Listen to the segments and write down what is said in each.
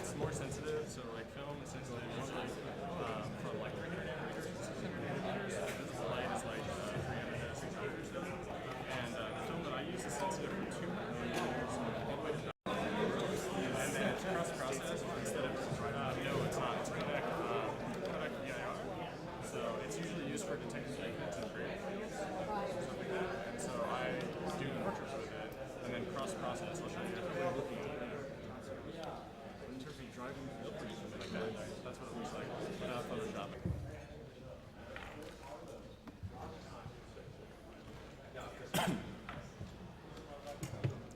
It's more sensitive, so like film is sensitive usually from like 300 nanometers to 600 nanometers. The light is like 300 to 600 or so. And the film that I use is sensitive from 200 nanometers all the way to 900. And then it's cross-process instead of, no, it's not. It's codec EIR. So it's usually used for detecting defects in creative fields, something like that. And so I do portraits with it, and then cross-process. I'll show you a way of looking at it. In terms of driving filters, something like that. That's what it looks like without photoshopping.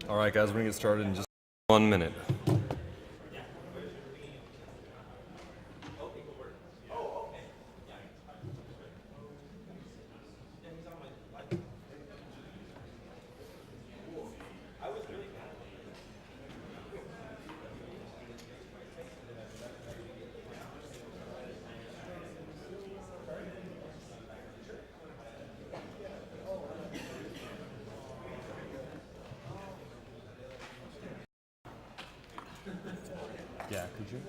All right, guys, we're going to get started in just 1 minute. Yeah, could you?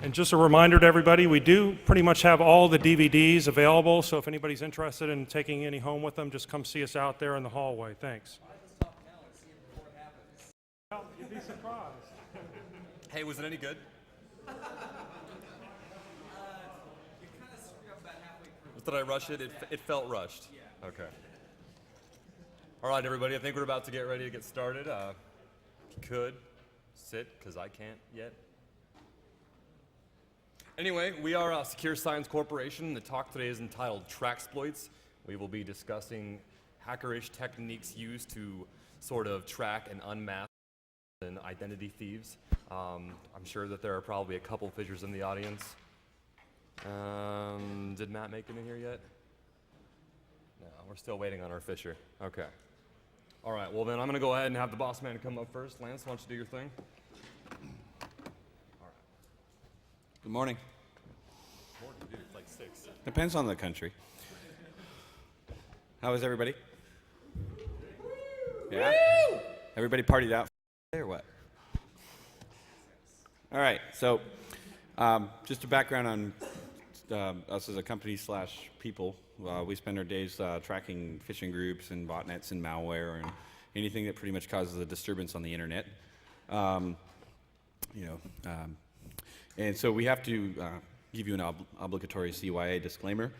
And just a reminder to everybody, we do pretty much have all the DVDs available, so if anybody's interested in taking any home with them, just come see us out there in the hallway. Thanks. Well, you'd be surprised. Hey, was it any good? You kind of screwed up about halfway through. Did I rush it? It felt rushed. Yeah. Okay. All right, everybody, I think we're about to get ready to get started. If you could, sit, because I can't yet. Anyway, we are Secure Science Corporation. The talk today is entitled Tracksploits. We will be discussing hackerish techniques used to sort of track and unmask and identity thieves. I'm sure that there are probably a couple phishers in the audience. Did Matt make it in here yet? No, we're still waiting on our Fisher. Okay. All right, well then I'm going to go ahead and have the boss man come up first. Lance, why don't you do your thing? Good morning. Morning, dude, it's like 6. Depends on the country. How is everybody? Yeah? Everybody partied out or what? All right, so just a background on us as a company / people. We spend our days tracking phishing groups and botnets and malware and anything that pretty much causes a disturbance on the internet. And so we have to give you an obligatory CYA disclaimer.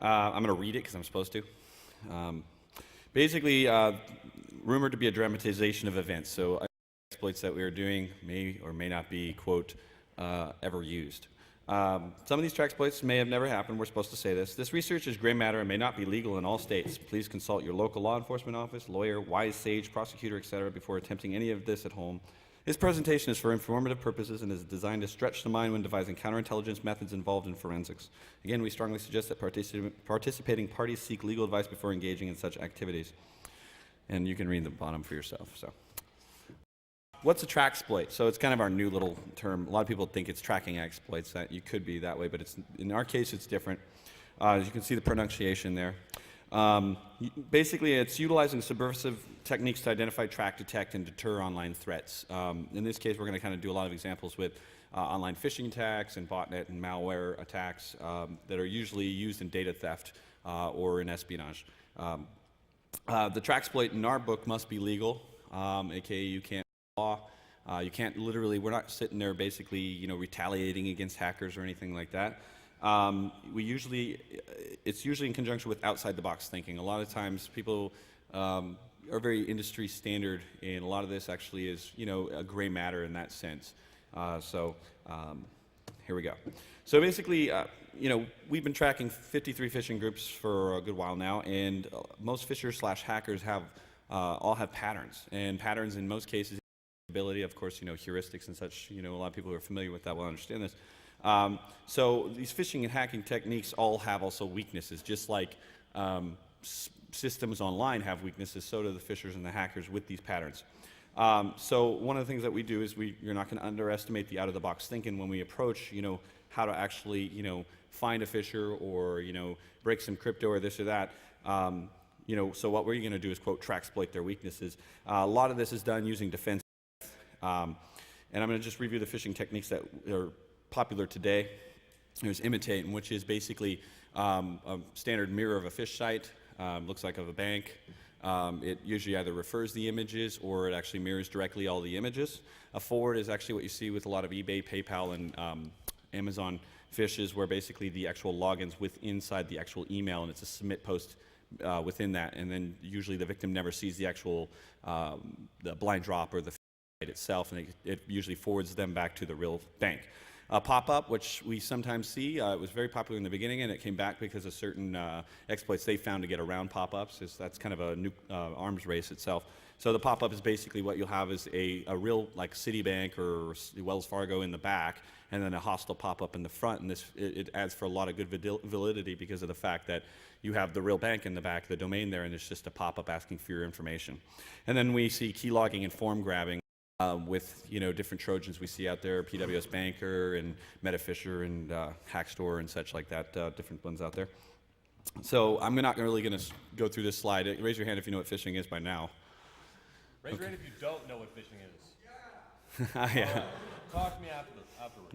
I'm going to read it because I'm supposed to. Basically, rumored to be a dramatization of events. So exploits that we are doing may or may not be, quote, ever used. Some of these Tracksploits may have never happened. We're supposed to say this. This research is gray matter and may not be legal in all states. Please consult your local law enforcement office, lawyer, wise sage, prosecutor, etc. before attempting any of this at home. This presentation is for informative purposes and is designed to stretch the mind when devising counterintelligence methods involved in forensics. Again, we strongly suggest that participating parties seek legal advice before engaging in such activities. And you can read the bottom for yourself. So, what's a Tracksploit? So it's kind of our new little term. A lot of people think it's tracking exploits. That you could be that way, but in our case, it's different. As you can see the pronunciation there. Basically, it's utilizing subversive techniques to identify, track, detect, and deter online threats. In this case, we're going to kind of do a lot of examples with online phishing attacks and botnet and malware attacks that are usually used in data theft or in espionage. The Tracksploit in our book must be legal, aka you can't law. You can't literally, we're not sitting there basically, retaliating against hackers or anything like that. It's usually in conjunction with outside the box thinking. A lot of times people are very industry standard, and a lot of this actually is, a gray matter in that sense. Here we go. So basically, we've been tracking 53 phishing groups for a good while now, and most phishers / hackers all have patterns, and patterns in most cases ability. Of course, heuristics and such, a lot of people who are familiar with that will understand this. So these phishing and hacking techniques all have also weaknesses, just like systems online have weaknesses, so do the phishers and the hackers with these patterns. So one of the things that we do is you're not going to underestimate the out-of-the-box thinking when we approach, how to actually, find a phisher or, break some crypto or this or that. So what we're going to do is, quote, tracksploit their weaknesses. A lot of this is done using defense. And I'm going to just review the phishing techniques that are popular today. There's imitating, which is basically a standard mirror of a phish site. Looks like of a bank. It usually either refers the images or it actually mirrors directly all the images. A forward is actually what you see with a lot of eBay, PayPal, and Amazon phishes, where basically the actual logins inside the actual email, and it's a submit post within that, and then usually the victim never sees the actual the blind drop or the site itself, and it usually forwards them back to the real bank. Pop-up, which we sometimes see, it was very popular in the beginning, and it came back because of certain exploits they found to get around pop-ups. That's kind of a new arms race itself. So the pop-up is basically what you'll have is a real, like, Citibank or Wells Fargo in the back, and then a hostile pop-up in the front, and it adds for a lot of good validity because of the fact that you have the real bank in the back, the domain there, and it's just a pop-up asking for your information. And then we see key logging and form grabbing. With different Trojans we see out there, PWS Banker and MetaPhisher and Hackstore and such like that, different ones out there. So I'm not really going to go through this slide. Raise your hand if you know what phishing is by now. Raise your hand if you don't know what phishing is. Yeah. Talk to me afterwards.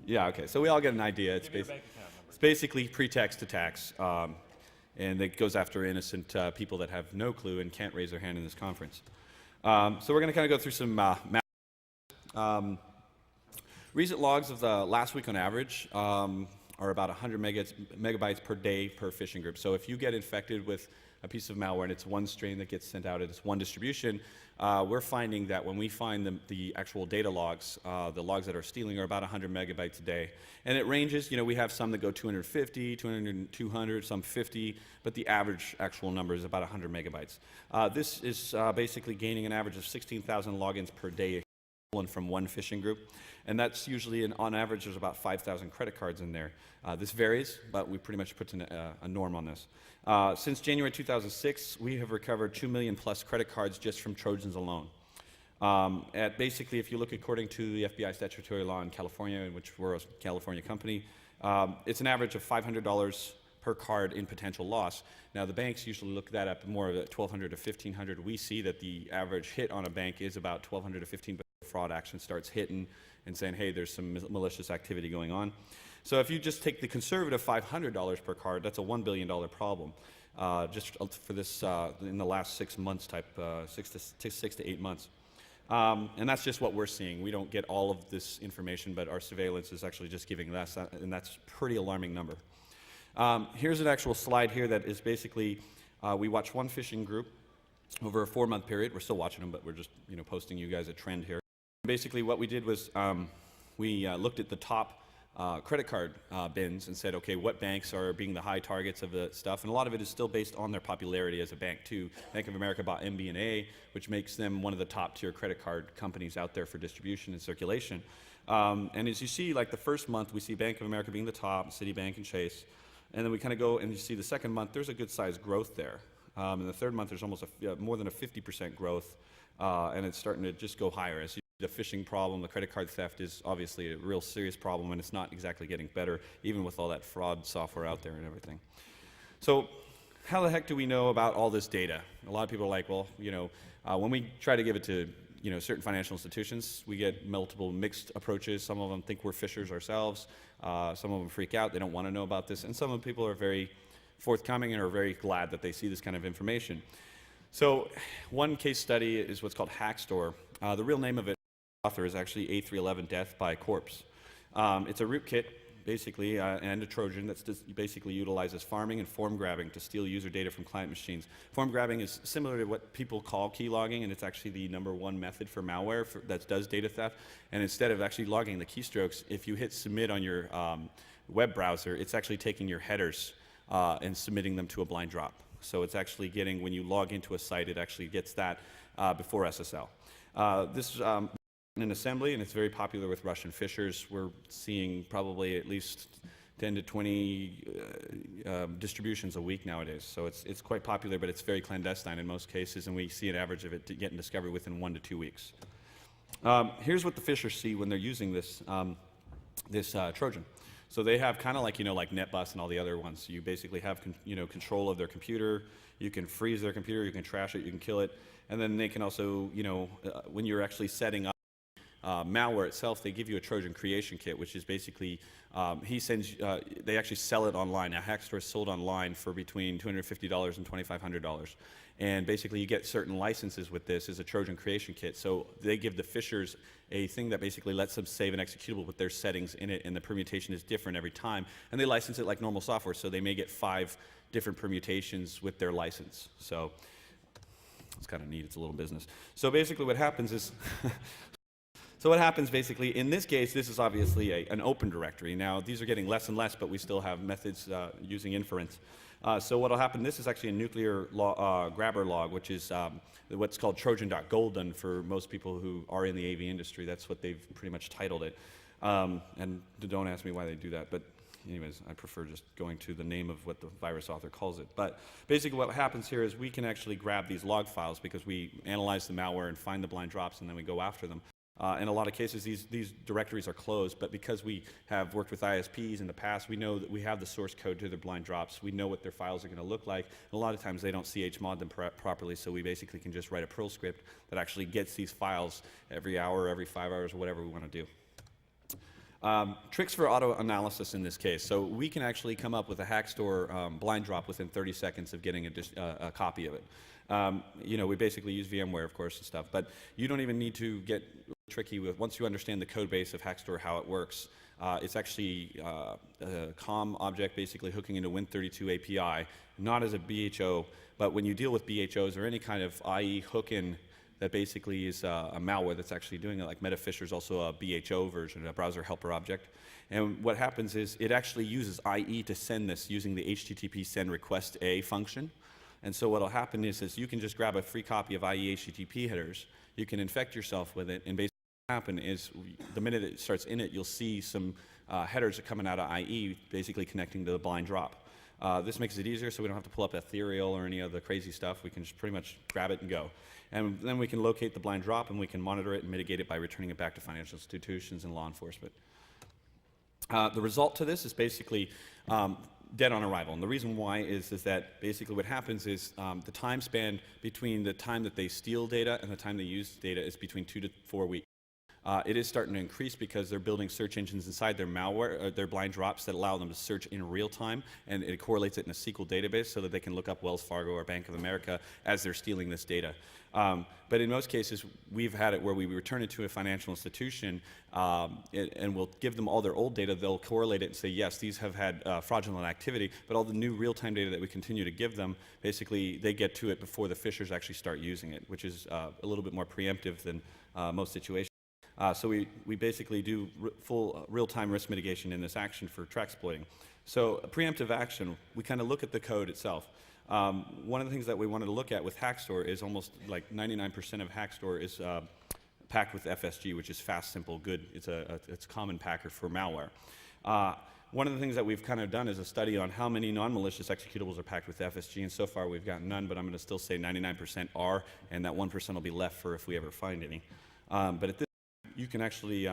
Yeah. Okay. So we all get an idea. It's basically pretext attacks, and it goes after innocent people that have no clue and can't raise their hand in this conference. So we're going to kind of go through some. Recent logs of the last week on average are about 100 megabytes per day per phishing group. So if you get infected with a piece of malware and it's one strain that gets sent out and it's one distribution, we're finding that when we find the actual data logs, the logs that are stealing are about 100 megabytes a day. And it ranges, we have some that go 250, 200, some 50, but the average actual number is about 100 megabytes. This is basically gaining an average of 16,000 logins per day from one phishing group, and that's usually, on average, there's about 5,000 credit cards in there. This varies, but we pretty much put a norm on this. Since January 2006, we have recovered 2 million plus credit cards just from Trojans alone. Basically, if you look according to the FBI statutory law in California, in which we're a California company, it's an average of $500 per card in potential loss. Now, the banks usually look that up more at $1,200 to $1,500. We see that the average hit on a bank is about $1,200 to $1,500. Fraud action starts hitting and saying, hey, there's some malicious activity going on. So if you just take the conservative $500 per card, that's a $1 billion problem. Just for this in the last 6 months, 6 to 8 months. And that's just what we're seeing. We don't get all of this information, but our surveillance is actually just giving less, and that's a pretty alarming number. Here's an actual slide here that is basically, we watch one phishing group over a 4-month period. We're still watching them, but we're just posting you guys a trend here. Basically, what we did was we looked at the top credit card bins and said, okay, what banks are being the high targets of the stuff? And a lot of it is still based on their popularity as a bank, too. Bank of America bought MBNA, which makes them one of the top-tier credit card companies out there for distribution and circulation. And as you see, like the first month, we see Bank of America being the top, Citibank and Chase. And then we kind of go and you see the second month, there's a good-sized growth there. In the third month, there's almost more than a 50% growth, and it's starting to just go higher. As you see, the phishing problem, the credit card theft is obviously a real serious problem, and it's not exactly getting better, even with all that fraud software out there and everything. So how the heck do we know about all this data? A lot of people are like, well, when we try to give it to certain financial institutions, we get multiple mixed approaches. Some of them think we're phishers ourselves. Some of them freak out. They don't want to know about this. And some of the people are very forthcoming and are very glad that they see this kind of information. So one case study is what's called Hackstore. The real name of it, author, is actually A311 Death by Corpse. It's a rootkit, basically, and a Trojan that basically utilizes farming and form grabbing to steal user data from client machines. Form grabbing is similar to what people call key logging, and it's actually the #1 method for malware that does data theft. And instead of actually logging the keystrokes, if you hit submit on your web browser, it's actually taking your headers and submitting them to a blind drop. So it's actually getting, when you log into a site, it actually gets that before SSL. This in assembly, and it's very popular with Russian phishers. We're seeing probably at least 10 to 20 distributions a week nowadays. So it's quite popular, but it's very clandestine in most cases, and we see an average of it getting discovered within 1 to 2 weeks. Here's what the phishers see when they're using this, Trojan. So they have kind of like, like NetBus and all the other ones. You basically have, control of their computer. You can freeze their computer, you can trash it, you can kill it. And then they can also, when you're actually setting up malware itself, they give you a Trojan creation kit, which is basically, they actually sell it online. Now, Hackstore is sold online for between $250 and $2,500. And basically, you get certain licenses with this as a Trojan creation kit. So they give the phishers a thing that basically lets them save an executable with their settings in it, and the permutation is different every time. And they license it like normal software, so they may get 5 different permutations with their license. So it's kind of neat. It's a little business. So basically, what happens is So what happens basically, in this case, this is obviously an open directory. Now, these are getting less and less, but we still have methods using inference. So what will happen, this is actually a nuclear grabber log, which is what's called Trojan.golden for most people who are in the AV industry. That's what they've pretty much titled it. And don't ask me why they do that, but anyways, I prefer just going to the name of what the virus author calls it. But basically what happens here is we can actually grab these log files because we analyze the malware and find the blind drops, and then we go after them. In a lot of cases, these directories are closed, but because we have worked with ISPs in the past, we know that we have the source code to their blind drops. We know what their files are going to look like. And a lot of times they don't chmod them properly, so we basically can just write a Perl script that actually gets these files every hour, every 5 hours, or whatever we want to do. Tricks for auto analysis in this case. So we can actually come up with a Hackstore blind drop within 30 seconds of getting a copy of it. We basically use VMware, of course, and stuff, but you don't even need to get tricky with, once you understand the code base of Hackstore, how it works. It's actually a COM object basically hooking into Win32 API, not as a BHO, but when you deal with BHOs or any kind of IE hook-in that basically is a malware that's actually doing it, like MetaPhisher is also a BHO version, a browser helper object. And what happens is it actually uses IE to send this using the HTTP send request A function. And so what will happen is you can just grab a free copy of IE HTTP headers, you can infect yourself with it, and basically what will happen is the minute it starts in it, you'll see some headers are coming out of IE, basically connecting to the blind drop. This makes it easier so we don't have to pull up Ethereal or any of the crazy stuff. We can just pretty much grab it and go. And then we can locate the blind drop, and we can monitor it and mitigate it by returning it back to financial institutions and law enforcement. The result to this is basically dead on arrival. And the reason why is that basically what happens is the time span between the time that they steal data and the time they use data is between 2 to 4 weeks. It is starting to increase because they're building search engines inside their malware, their blind drops that allow them to search in real time, and it correlates it in a SQL database so that they can look up Wells Fargo or Bank of America as they're stealing this data. But in most cases, we've had it where we return it to a financial institution and we'll give them all their old data. They'll correlate it and say, yes, these have had fraudulent activity, but all the new real-time data that we continue to give them, basically they get to it before the phishers actually start using it, which is a little bit more preemptive than most situations. So we basically do full real-time risk mitigation in this action for Tracksploiting. So a preemptive action, we kind of look at the code itself. One of the things that we wanted to look at with Hackstore is almost like 99% of Hackstore is packed with FSG, which is fast, simple, good. It's a common packer for malware. One of the things that we've kind of done is a study on how many non-malicious executables are packed with FSG, and so far we've got none, but I'm going to still say 99% are, and that 1% will be left for if we ever find any. But at this you can actually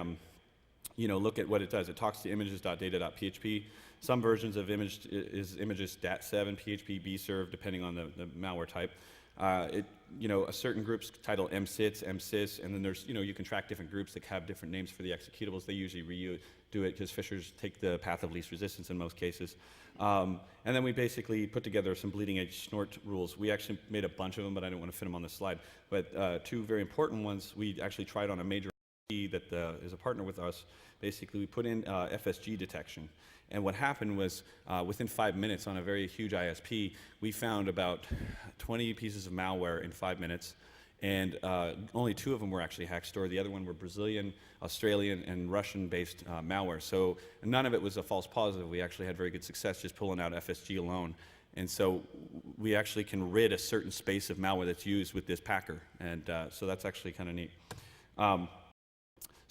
look at what it does. It talks to images.data.php. Some versions of images.dat7, PHP, bserv, depending on the malware type. A certain groups title msits, msys, and then there's, you can track different groups that have different names for the executables. They usually do it because phishers take the path of least resistance in most cases. And then we basically put together some bleeding edge snort rules. We actually made a bunch of them, but I didn't want to fit them on this slide. But 2 very important ones, we actually tried on a major that is a partner with us. Basically, we put in FSG detection. And what happened was, within 5 minutes on a very huge ISP, we found about 20 pieces of malware in 5 minutes. And only 2 of them were actually Hackstore. The other one were Brazilian, Australian, and Russian-based malware. So none of it was a false positive. We actually had very good success just pulling out FSG alone. And so we actually can rid a certain space of malware that's used with this packer. And so that's actually kind of neat.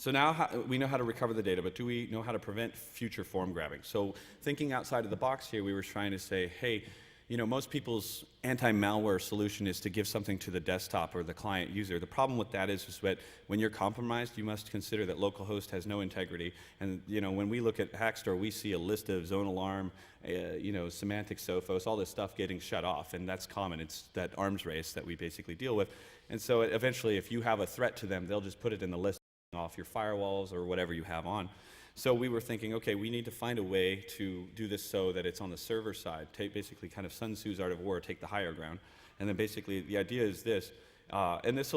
So now we know how to recover the data, but do we know how to prevent future form grabbing? So thinking outside of the box here, we were trying to say, hey, you know, most people's anti-malware solution is to give something to the desktop or the client user. The problem with that is that when you're compromised, you must consider that localhost has no integrity. And you know, when we look at Hackstore, we see a list of zone alarm, you know, semantic Sophos, all this stuff getting shut off, and that's common. It's that arms race that we basically deal with. And so eventually, if you have a threat to them, they'll just put it in the list off your firewalls or whatever you have on. So we were thinking, okay, we need to find a way to do this so that it's on the server side, basically kind of Sun Tzu's art of war, take the higher ground. And then basically the idea is this, and this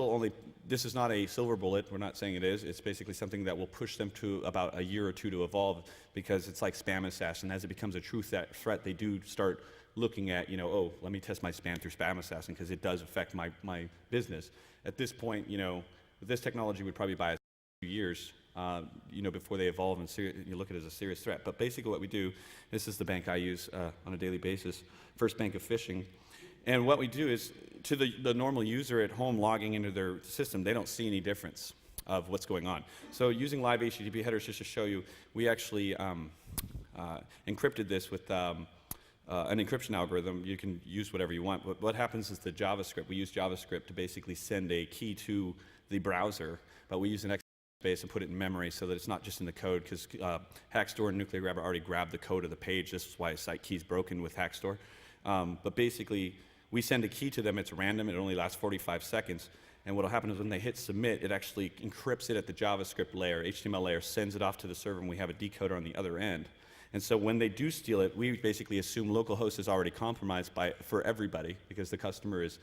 is not a silver bullet, we're not saying it is, it's basically something that will push them to about a year or two to evolve, because it's like spam assassin. As it becomes a true threat, they do start looking at, you know, oh, let me test my spam through spam assassin because it does affect my business. At this point, you know, this technology would probably buy us a few years, you know, before they evolve and you look at it as a serious threat. But basically what we do, this is the bank I use on a daily basis, First Bank of Phishing. And what we do is, to the normal user at home logging into their system, they don't see any difference of what's going on. So using live HTTP headers, just to show you, we actually encrypted this with an encryption algorithm. You can use whatever you want. But what happens is the JavaScript, we use JavaScript to basically send a key to the browser, but we use an space and put it in memory so that it's not just in the code, because Hackstore and Nuclear Grabber already grabbed the code of the page. This is why a site key is broken with Hackstore. But basically, we send a key to them. It's random. It only lasts 45 seconds. And what will happen is when they hit submit, it actually encrypts it at the JavaScript layer, HTML layer, sends it off to the server, and we have a decoder on the other end. And so when they do steal it, we basically assume localhost is already compromised for everybody, because the customer is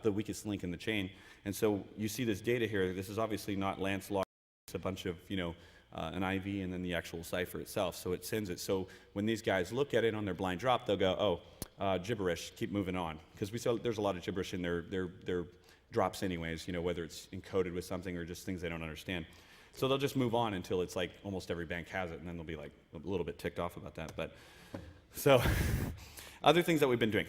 the weakest link in the chain. And so you see this data here. This is obviously not Lance log. It's a bunch of, you know, an IV and then the actual cipher itself. So it sends it. So when these guys look at it on their blind drop, they'll go, oh, gibberish, keep moving on. Because we saw there's a lot of gibberish in their drops anyways, you know, whether it's encoded with something or just things they don't understand. So they'll just move on until it's like almost every bank has it, and then they'll be like a little bit ticked off about that. But so other things that we've been doing.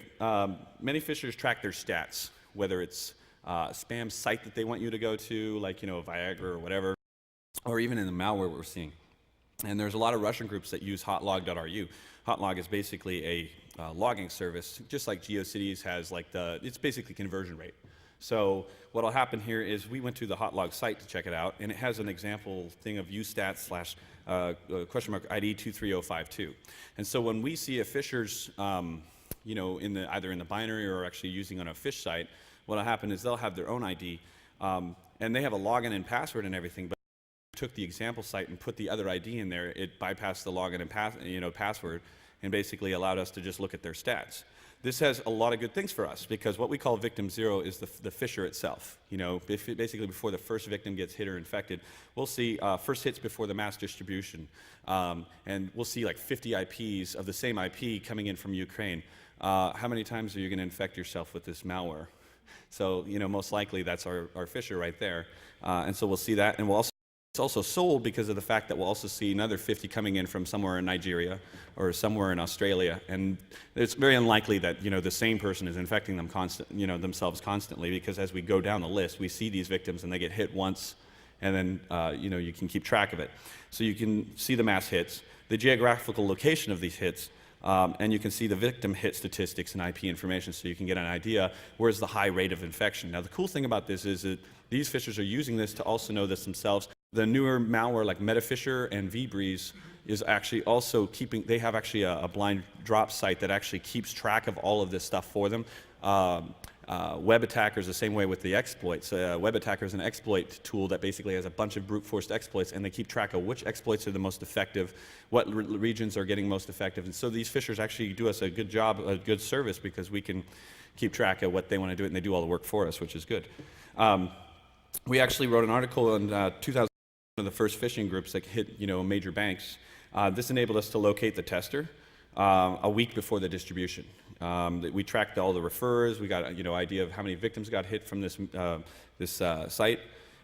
Many phishers track their stats, whether it's a spam site that they want you to go to, like, you know, Viagra or whatever, or even in the malware we're seeing. And there's a lot of Russian groups that use hotlog.ru. Hotlog is basically a logging service, just like GeoCities has like it's basically conversion rate. So what will happen here is we went to the Hotlog site to check it out, and it has an example thing of ustat / question mark ID 23052. And so when we see a Phishers, you know, either in the binary or actually using on a phish site, what will happen is they'll have their own ID, and they have a login and password and everything, but took the example site and put the other ID in there, it bypassed the login and password, and basically allowed us to just look at their stats. This has a lot of good things for us, because what we call victim zero is the phisher itself. You know, basically before the first victim gets hit or infected, we'll see first hits before the mass distribution, and we'll see like 50 IPs of the same IP coming in from Ukraine. How many times are you going to infect yourself with this malware? So, you know, most likely that's our phisher right there, and so we'll see that, and it's also sold because of the fact that we'll also see another 50 coming in from somewhere in Nigeria or somewhere in Australia, and it's very unlikely that, you know, the same person is infecting them themselves constantly, because as we go down the list, we see these victims and they get hit once, and then you know, you can keep track of it. So you can see the mass hits, the geographical location of these hits, and you can see the victim hit statistics and IP information, so you can get an idea where's the high rate of infection. Now the cool thing about this is that these phishers are using this to also know this themselves. The newer malware like MetaPhisher and vBreeze is actually also they have actually a blind drop site that actually keeps track of all of this stuff for them. Web attackers the same way with the exploits. Web attacker is an exploit tool that basically has a bunch of brute forced exploits, and they keep track of which exploits are the most effective, what regions are getting most effective. And so these phishers actually do us a good job, a good service, because we can keep track of what they want to do, and they do all the work for us, which is good. We actually wrote an article in 2000. One of the first phishing groups that hit, you know, major banks. This enabled us to locate the tester a week before the distribution. We tracked all the referrers. We got, you know, idea of how many victims got hit from this site,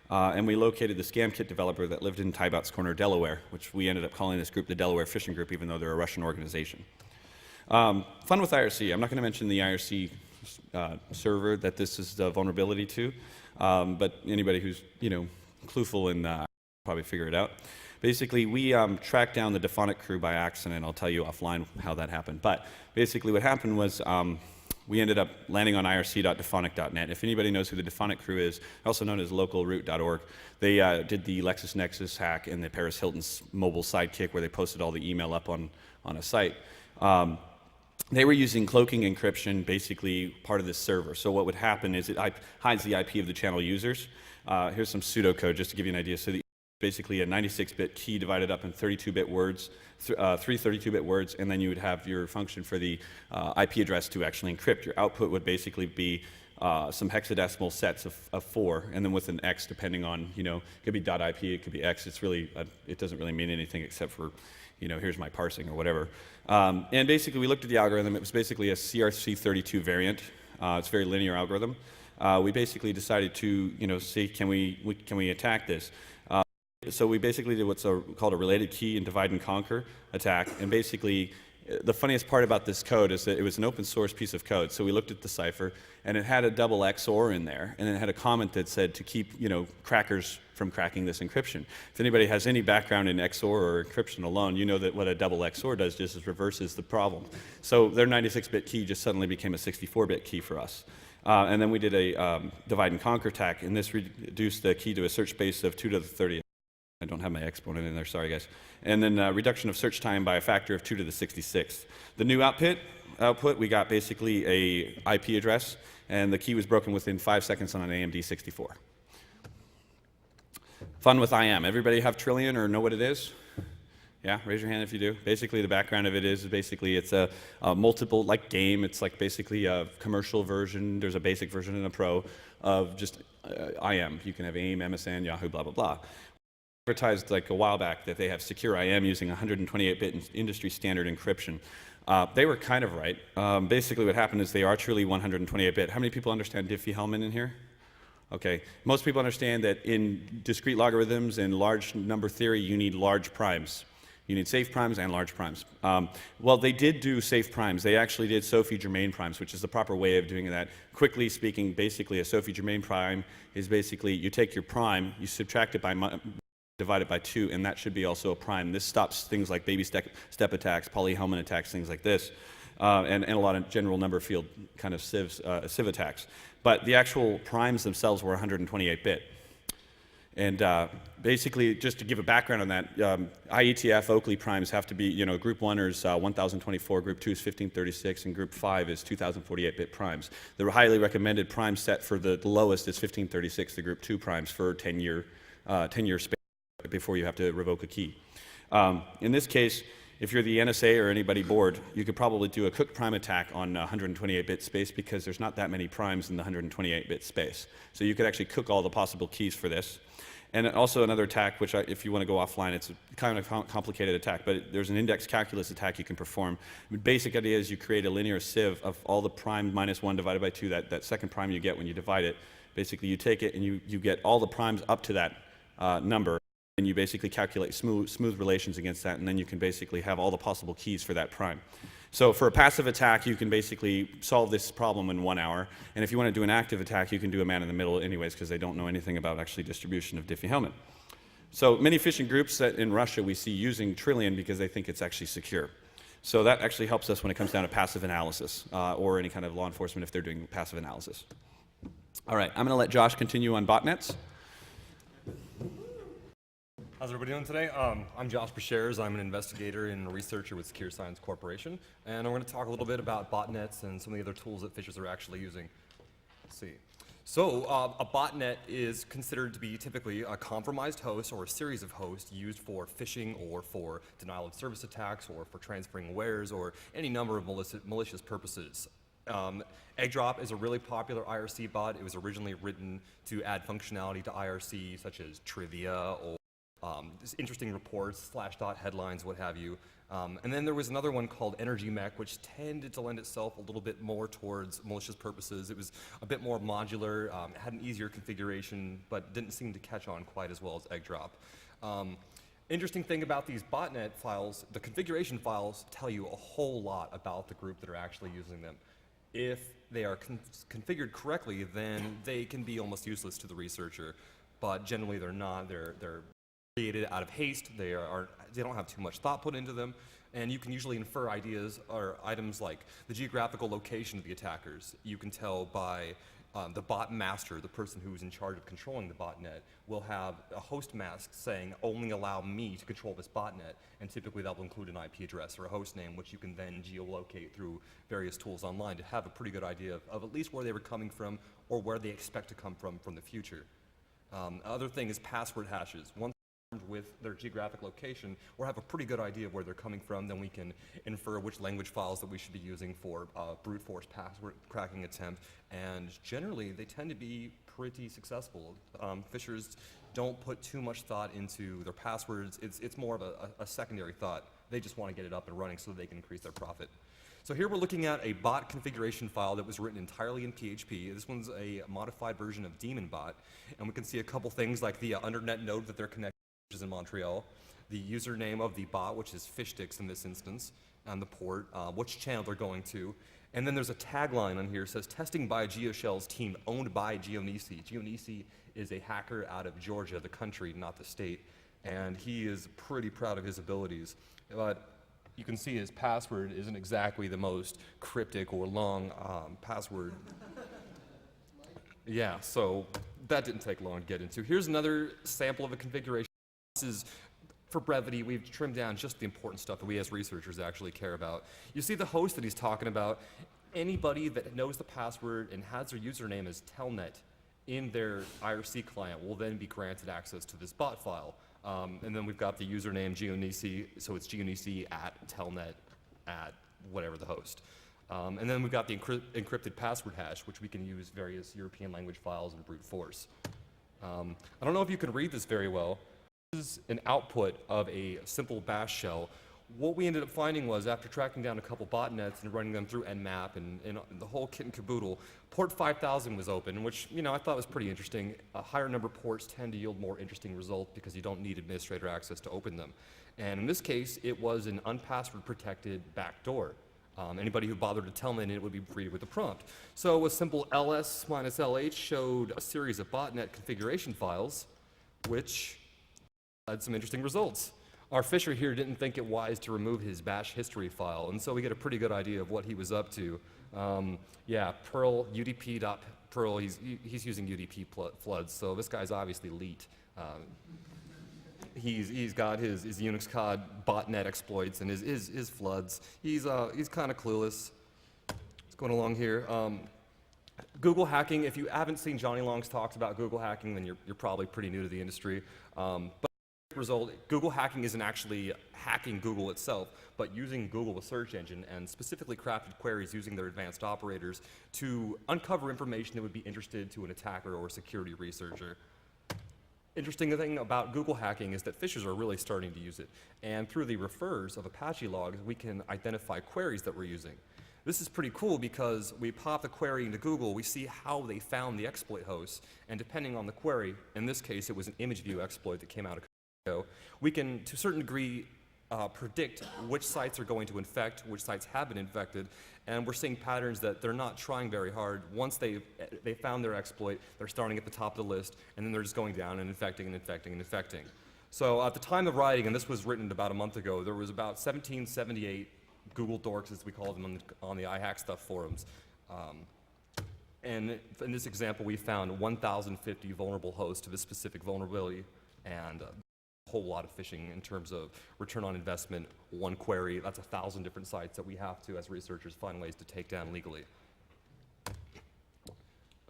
and we located the scam kit developer that lived in Tybot's Corner, Delaware, which we ended up calling this group the Delaware Phishing Group, even though they're a Russian organization. Fun with IRC. I'm not going to mention the IRC server that this is the vulnerability to, but anybody who's, you know, clueful in probably figure it out. Basically, we tracked down the Dephonic crew by accident. I'll tell you offline how that happened. But basically what happened was we ended up landing on irc.dephonic.net. If anybody knows who the Dephonic crew is, also known as localroot.org, they did the LexisNexis hack and the Paris Hilton's mobile sidekick where they posted all the email up on a site. They were using cloaking encryption, basically part of this server. So what would happen is it hides the IP of the channel users. Here's some pseudocode just to give you an idea. So basically a 96-bit key divided up in 32-bit words, three 32-bit words, and then you would have your function for the IP address to actually encrypt. Your output would basically be some hexadecimal sets of 4, and then with an X depending on, it could be .ip, it could be X. It's really, it doesn't really mean anything except for, here's my parsing or whatever. And basically we looked at the algorithm. It was basically a CRC32 variant. It's a very linear algorithm. We basically decided to, see can we attack this. So we basically did what's called a related key and divide and conquer attack. And basically, the funniest part about this code is that it was an open source piece of code. So we looked at the cipher, and it had a double XOR in there, and it had a comment that said to keep, crackers from cracking this encryption. If anybody has any background in XOR or encryption alone, you know that what a double XOR does just is reverses the problem. So their 96-bit key just suddenly became a 64-bit key for us. And then we did a divide and conquer attack, and this reduced the key to a search space of 2 to the 30th. I don't have my exponent in there, sorry guys. And then reduction of search time by a factor of 2 to the 66th. The new output, we got basically a IP address, and the key was broken within 5 seconds on an AMD 64. Fun with IM. Everybody have Trillion or know what it is? Yeah, raise your hand if you do. Basically, the background of it is basically it's a multiple, like game. It's like basically a commercial version. There's a basic version and a pro of just IM. You can have AIM, MSN, Yahoo, blah, blah, blah. Advertised like a while back that they have secure IM using 128-bit industry standard encryption. They were kind of right. Basically what happened is they are truly 128-bit. How many people understand Diffie-Hellman in here? Okay, most people understand that in discrete logarithms and large number theory you need large primes. You need safe primes and large primes. Well, they did do safe primes. They actually did Sophie-Germain primes, which is the proper way of doing that. Quickly speaking, basically a Sophie-Germain prime is basically you take your prime, you subtract it by divide it by 2, and that should be also a prime. This stops things like baby step attacks, Pauli-Hellman attacks, things like this, and a lot of general number field kind of sieve attacks. But the actual primes themselves were 128-bit. And basically, just to give a background on that, IETF Oakley primes have to be, group 1 is 1024, group 2 is 1536, and group 5 is 2048-bit primes. The highly recommended prime set for the lowest is 1536, the group 2 primes for 10-year space before you have to revoke a key. In this case, if you're the NSA or anybody bored, you could probably do a cook prime attack on 128-bit space because there's not that many primes in the 128-bit space. So you could actually cook all the possible keys for this. And also another attack, which if you want to go offline, it's a kind of complicated attack, but there's an index calculus attack you can perform. The basic idea is you create a linear sieve of all the prime minus 1 divided by 2, that second prime you get when you divide it. Basically, you take it and you get all the primes up to that number, and you basically calculate smooth relations against that, and then you can basically have all the possible keys for that prime. So for a passive attack, you can basically solve this problem in 1 hour, and if you want to do an active attack, you can do a man in the middle anyways, because they don't know anything about actually distribution of Diffie-Hellman. So many phishing groups that in Russia we see using Trillion because they think it's actually secure. So that actually helps us when it comes down to passive analysis, or any kind of law enforcement if they're doing passive analysis. All right, I'm going to let Josh continue on BotNets. How's everybody doing today? I'm JoshuaBrashards. I'm an investigator and a researcher with Secure Science Corporation, and I'm going to talk a little bit about botnets and some of the other tools that phishers are actually using. Let's see. So a botnet is considered to be typically a compromised host or a series of hosts used for phishing or for denial of service attacks or for transferring wares or any number of malicious purposes. Eggdrop is a really popular IRC bot. It was originally written to add functionality to IRC, such as trivia or interesting reports, slashdot headlines, what have you. And then there was another one called Energy Mech, which tended to lend itself a little bit more towards malicious purposes. It was a bit more modular, had an easier configuration, but didn't seem to catch on quite as well as Eggdrop. Interesting thing about these botnet files, the configuration files tell you a whole lot about the group that are actually using them. If they are configured correctly, then they can be almost useless to the researcher, but generally they're not. They're created out of haste. They don't have too much thought put into them. And you can usually infer ideas or items like the geographical location of the attackers. You can tell by the bot master, the person who's in charge of controlling the botnet, will have a host mask saying, only allow me to control this botnet. And typically that will include an IP address or a host name, which you can then geolocate through various tools online to have a pretty good idea of at least where they were coming from or where they expect to come from the future. Other thing is password hashes. Once with their geographic location, or have a pretty good idea of where they're coming from, then we can infer which language files that we should be using for brute force password cracking attempt, and generally they tend to be pretty successful. Phishers don't put too much thought into their passwords. It's more of a secondary thought. They just want to get it up and running so that they can increase their profit. So here we're looking at a bot configuration file that was written entirely in PHP. This one's a modified version of DemonBot, and we can see a couple things like the undernet node that they're connected, which is in Montreal, the username of the bot, which is phishsticks in this instance, and the port, which channel they're going to. And then there's a tagline on here that says, testing by GeoShell's team owned by Gionisi. Gionisi is a hacker out of Georgia, the country, not the state, and he is pretty proud of his abilities. But you can see his password isn't exactly the most cryptic or long password. Yeah, so that didn't take long to get into. Here's another sample of a configuration. This is, for brevity, we've trimmed down just the important stuff that we as researchers actually care about. You see the host that he's talking about. Anybody that knows the password and has their username as telnet in their IRC client will then be granted access to this bot file. And then we've got the username Gionisi, so it's Gionisi at telnet at whatever the host. And then we've got the encrypted password hash, which we can use various European language files and brute force. I don't know if you can read this very well. This is an output of a simple bash shell. What we ended up finding was, after tracking down a couple botnets and running them through Nmap and the whole kit and caboodle, port 5000 was open, which I thought was pretty interesting. A higher number of ports tend to yield more interesting results because you don't need administrator access to open them. And in this case, it was an unpassword protected backdoor. Anybody who bothered to tell me it would be greeted with a prompt. So a simple ls-lh showed a series of botnet configuration files, which had some interesting results. Our Fisher here didn't think it wise to remove his bash history file, and so we get a pretty good idea of what he was up to. Yeah, Perl, udp.perl, he's using UDP floods, so this guy's obviously elite. He's got his Unix COD botnet exploits and his floods. He's kind of clueless. What's going along here? Google hacking, if you haven't seen Johnny Long's talks about Google hacking, then you're probably pretty new to the industry. But result, Google hacking isn't actually hacking Google itself, but using Google, the search engine, and specifically crafted queries using their advanced operators to uncover information that would be interested to an attacker or a security researcher. Interesting thing about Google hacking is that phishers are really starting to use it. And through the refers of Apache logs, we can identify queries that we're using. This is pretty cool because we pop the query into Google, we see how they found the exploit host, and depending on the query, in this case it was an image view exploit that came out of we can, to a certain degree, predict which sites are going to infect, which sites have been infected, and we're seeing patterns that they're not trying very hard. Once they found their exploit, they're starting at the top of the list, and then they're just going down and infecting and infecting and infecting. So at the time of writing, and this was written about a month ago, there was about 1778 Google dorks, as we call them, on the iHackStuff forums. And in this example, we found 1,050 vulnerable hosts to this specific vulnerability, and whole lot of phishing in terms of return on investment, one query, that's 1,000 different sites that we have to, as researchers, find ways to take down legally.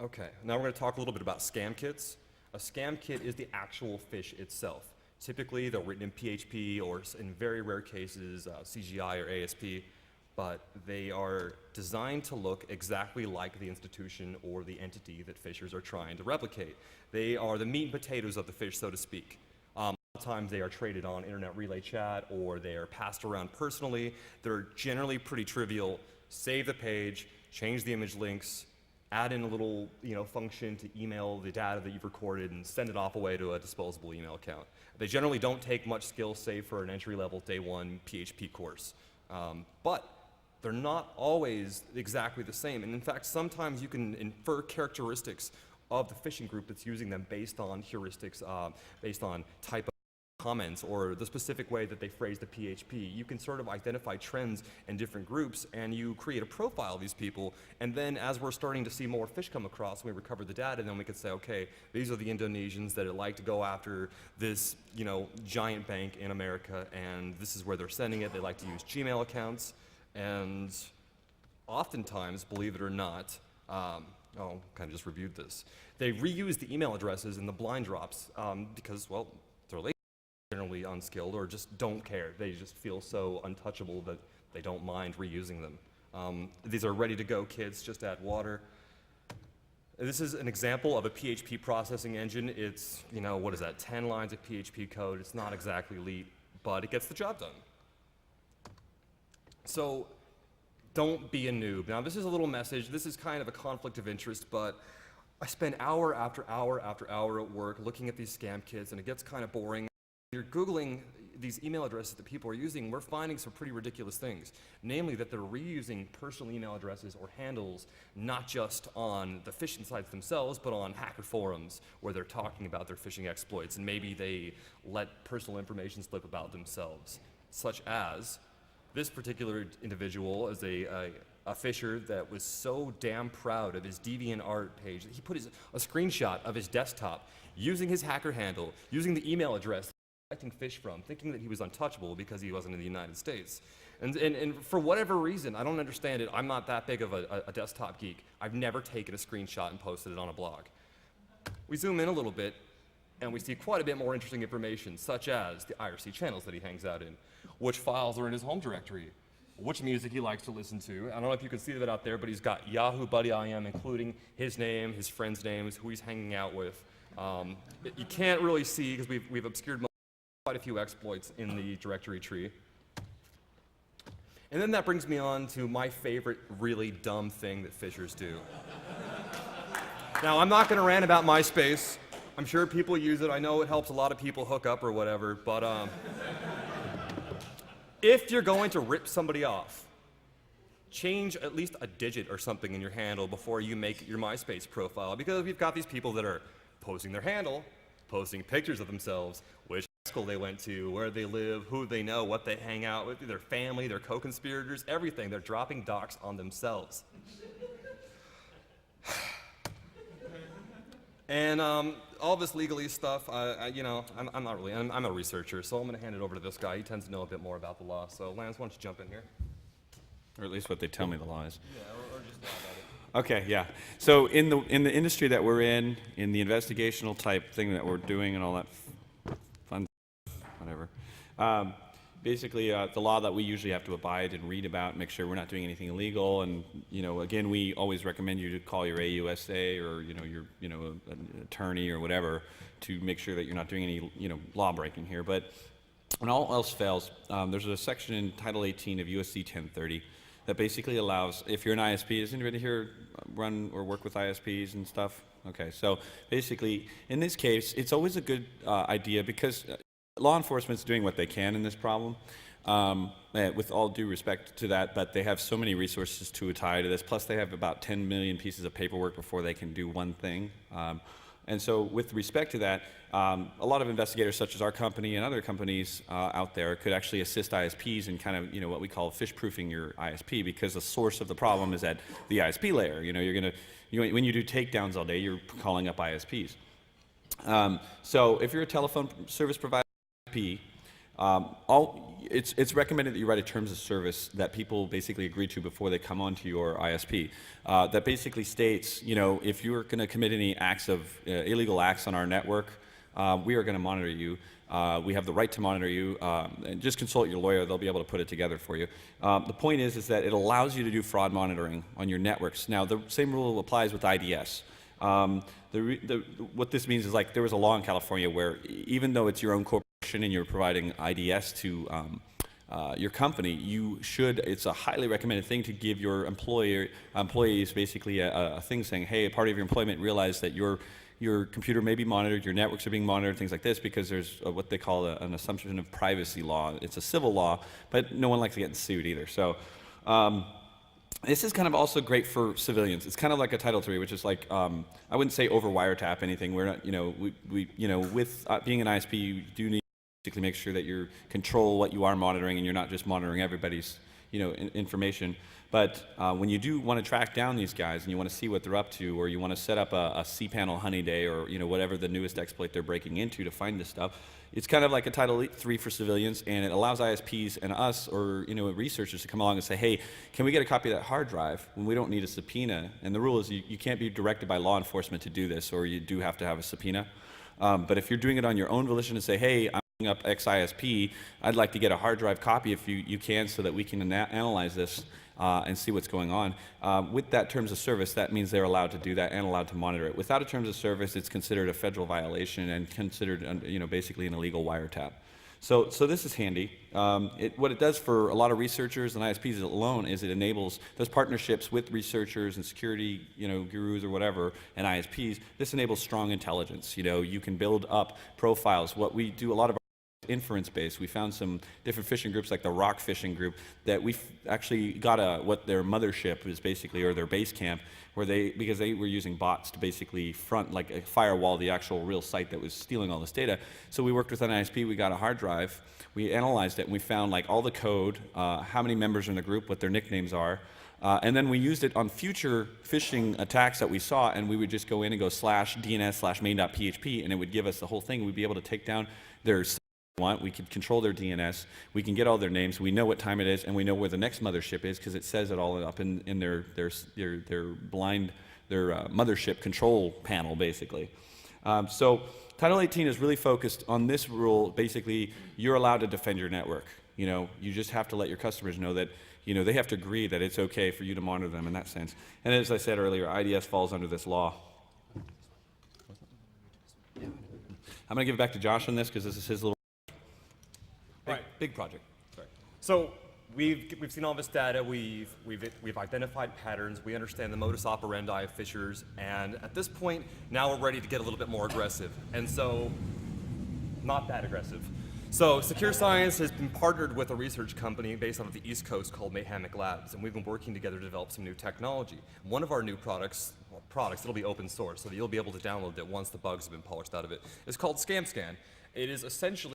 Okay, now we're going to talk a little bit about scam kits. A scam kit is the actual phish itself. Typically, they're written in PHP or, in very rare cases, CGI or ASP, but they are designed to look exactly like the institution or the entity that phishers are trying to replicate. They are the meat and potatoes of the phish, so to speak. Sometimes they are traded on internet relay chat or they are passed around personally. They're generally pretty trivial. Save the page, change the image links, add in a little function to email the data that you've recorded and send it off away to a disposable email account. They generally don't take much skill save for an entry-level day one PHP course. But they're not always exactly the same. And in fact, sometimes you can infer characteristics of the phishing group that's using them based on heuristics, based on type of comments or the specific way that they phrase the PHP. You can sort of identify trends in different groups, and you create a profile of these people. And then as we're starting to see more phish come across, we recover the data, then we could say, okay, these are the Indonesians that like to go after this, giant bank in America, and this is where they're sending it. They like to use Gmail accounts, and oftentimes, believe it or not, kind of just reviewed this. They reuse the email addresses in the blind drops because, well, they're generally unskilled or just don't care. They just feel so untouchable that they don't mind reusing them. These are ready-to-go kits, just add water. This is an example of a PHP processing engine. It's, 10 lines of PHP code. It's not exactly elite, but it gets the job done. So don't be a noob. Now, this is a little message. This is kind of a conflict of interest, but I spend hour after hour after hour at work looking at these scam kits, and it gets kind of boring. You're Googling these email addresses that people are using, we're finding some pretty ridiculous things. Namely, that they're reusing personal email addresses or handles, not just on the phishing sites themselves, but on hacker forums where they're talking about their phishing exploits, and maybe they let personal information slip about themselves, such as this particular individual is a Phisher that was so damn proud of his DeviantArt page that he put a screenshot of his desktop using his hacker handle, using the email address collecting fish from, thinking that he was untouchable because he wasn't in the United States. And for whatever reason, I don't understand it. I'm not that big of a desktop geek. I've never taken a screenshot and posted it on a blog. We zoom in a little bit, and we see quite a bit more interesting information, such as the IRC channels that he hangs out in, which files are in his home directory, which music he likes to listen to. I don't know if you can see that out there, but he's got Yahoo Buddy IM, including his name, his friends' names, who he's hanging out with. You can't really see, because we've obscured quite a few exploits in the directory tree. And then that brings me on to my favorite really dumb thing that phishers do. Now, I'm not going to rant about MySpace. I'm sure people use it. I know it helps a lot of people hook up or whatever, but if you're going to rip somebody off, change at least a digit or something in your handle before you make your MySpace profile, because we've got these people that are posting their handle, posting pictures of themselves, which school they went to, where they live, who they know, what they hang out with, their family, their co-conspirators, everything. They're dropping docs on themselves. And all this legalese stuff, I'm not really, I'm a researcher, so I'm going to hand it over to this guy. He tends to know a bit more about the law. So Lance, why don't you jump in here? Or at least what they tell me the law is. Yeah, or just lie about it. Okay, yeah. So in the industry that we're in the investigational type thing that we're doing and all that fun whatever, basically the law that we usually have to abide and read about, make sure we're not doing anything illegal, and again, we always recommend you to call your AUSA or your an attorney or whatever to make sure that you're not doing any law breaking here. But when all else fails, there's a section in Title 18 of USC 1030 that basically allows, if you're an ISP, does anybody here run or work with ISPs and stuff? Okay, so basically, in this case, it's always a good idea, because law enforcement's doing what they can in this problem, with all due respect to that, but they have so many resources to tie to this, plus they have about 10 million pieces of paperwork before they can do one thing. And so with respect to that, a lot of investigators such as our company and other companies out there could actually assist ISPs in kind of, what we call phish-proofing your ISP, because the source of the problem is at the ISP layer. When you do takedowns all day, you're calling up ISPs. So if you're a telephone service provider, ISP, it's recommended that you write a terms of service that people basically agree to before they come onto your ISP. That basically states, if you're going to commit any acts of illegal acts on our network, we are going to monitor you. We have the right to monitor you. And just consult your lawyer; they'll be able to put it together for you. The point is that it allows you to do fraud monitoring on your networks. Now, the same rule applies with IDS. What this means is, like, there was a law in California where, even though it's your own corporation and you're providing IDS to your company, it's a highly recommended thing to give your employees basically a thing saying, hey, part of your employment, realize that your computer may be monitored, your networks are being monitored, things like this, because there's what they call an assumption of privacy law. It's a civil law, but no one likes to get sued either. So this is kind of also great for civilians. It's kind of like a Title III, which is like, I wouldn't say over wiretap anything. We're not, with being an ISP, you do need basically make sure that you control what you are monitoring and you're not just monitoring everybody's information. But when you do want to track down these guys and you want to see what they're up to, or you want to set up a cPanel honey day, or whatever the newest exploit they're breaking into to find this stuff, it's kind of like a Title III for civilians, and it allows ISPs and us, or researchers, to come along and say, hey, can we get a copy of that hard drive when we don't need a subpoena? And the rule is you can't be directed by law enforcement to do this, or you do have to have a subpoena. But if you're doing it on your own volition and say, hey, I'm up X ISP, I'd like to get a hard drive copy if you can, so that we can analyze this and see what's going on. With that terms of service, that means they're allowed to do that and allowed to monitor it. Without a terms of service, it's considered a federal violation and considered, basically an illegal wiretap. So this is handy. What it does for a lot of researchers and ISPs alone is it enables those partnerships with researchers and security, gurus or whatever, and ISPs. This enables strong intelligence. You can build up profiles. What we do, a lot of inference-based. We found some different phishing groups, like the Rock Phishing group, that we actually got what their mothership is basically, or their base camp, where because they were using bots to basically front, like a firewall, the actual real site that was stealing all this data. So we worked with an ISP, we got a hard drive, we analyzed it, and we found like all the code, how many members are in the group, what their nicknames are, and then we used it on future phishing attacks that we saw, and we would just go in and go /DNS/main.php, and it would give us the whole thing. We'd be able to take down their we could control their DNS, we can get all their names, we know what time it is, and we know where the next mothership is, because it says it all up in their mothership control panel, basically. So Title 18 is really focused on this rule. Basically, you're allowed to defend your network. You just have to let your customers know that they have to agree that it's okay for you to monitor them in that sense. And as I said earlier, IDS falls under this law. I'm going to give it back to Josh on this, because this is his little big project. Sorry. So we've seen all this data. We've identified patterns. We understand the modus operandi of phishers, and at this point, now we're ready to get a little bit more aggressive. And so, not that aggressive. So Secure Science has been partnered with a research company based out of the East Coast called Mayhamic Labs, and we've been working together to develop some new technology. One of our new products, it'll be open source, so that you'll be able to download it once the bugs have been polished out of it, is called ScamScan. It is essentially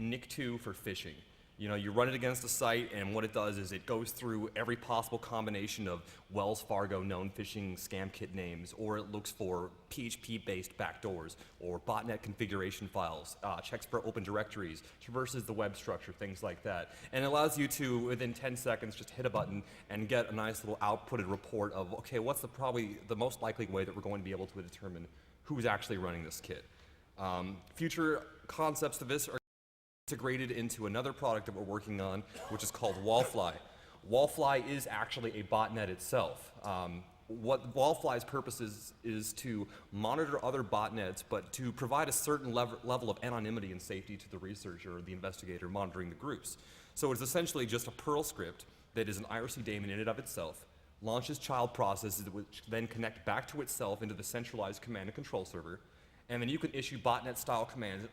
NIC2 for phishing. You run it against a site, and what it does is it goes through every possible combination of Wells Fargo known phishing scam kit names, or it looks for PHP-based backdoors, or botnet configuration files, checks for open directories, traverses the web structure, things like that. And it allows you to, within 10 seconds, just hit a button and get a nice little outputted report of, okay, what's probably the most likely way that we're going to be able to determine who's actually running this kit. Future concepts of this are integrated into another product that we're working on, which is called Wallfly. Wallfly is actually a botnet itself. What Wallfly's purpose is to monitor other botnets, but to provide a certain level of anonymity and safety to the researcher or the investigator monitoring the groups. So it's essentially just a Perl script that is an IRC daemon in and of itself, launches child processes which then connect back to itself into the centralized command and control server, and then you can issue botnet-style commands.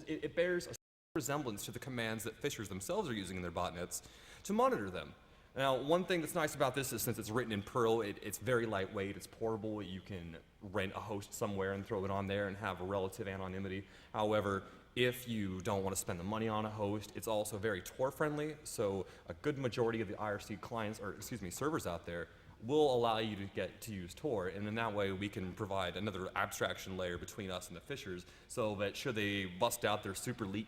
It bears a resemblance to the commands that phishers themselves are using in their botnets to monitor them. Now, one thing that's nice about this is, since it's written in Perl, it's very lightweight, it's portable. You can rent a host somewhere and throw it on there and have a relative anonymity. However, if you don't want to spend the money on a host, it's also very Tor friendly, so a good majority of the IRC clients, or excuse me, servers out there will allow you to get to use Tor, and in that way we can provide another abstraction layer between us and the phishers, so that should they bust out their super leak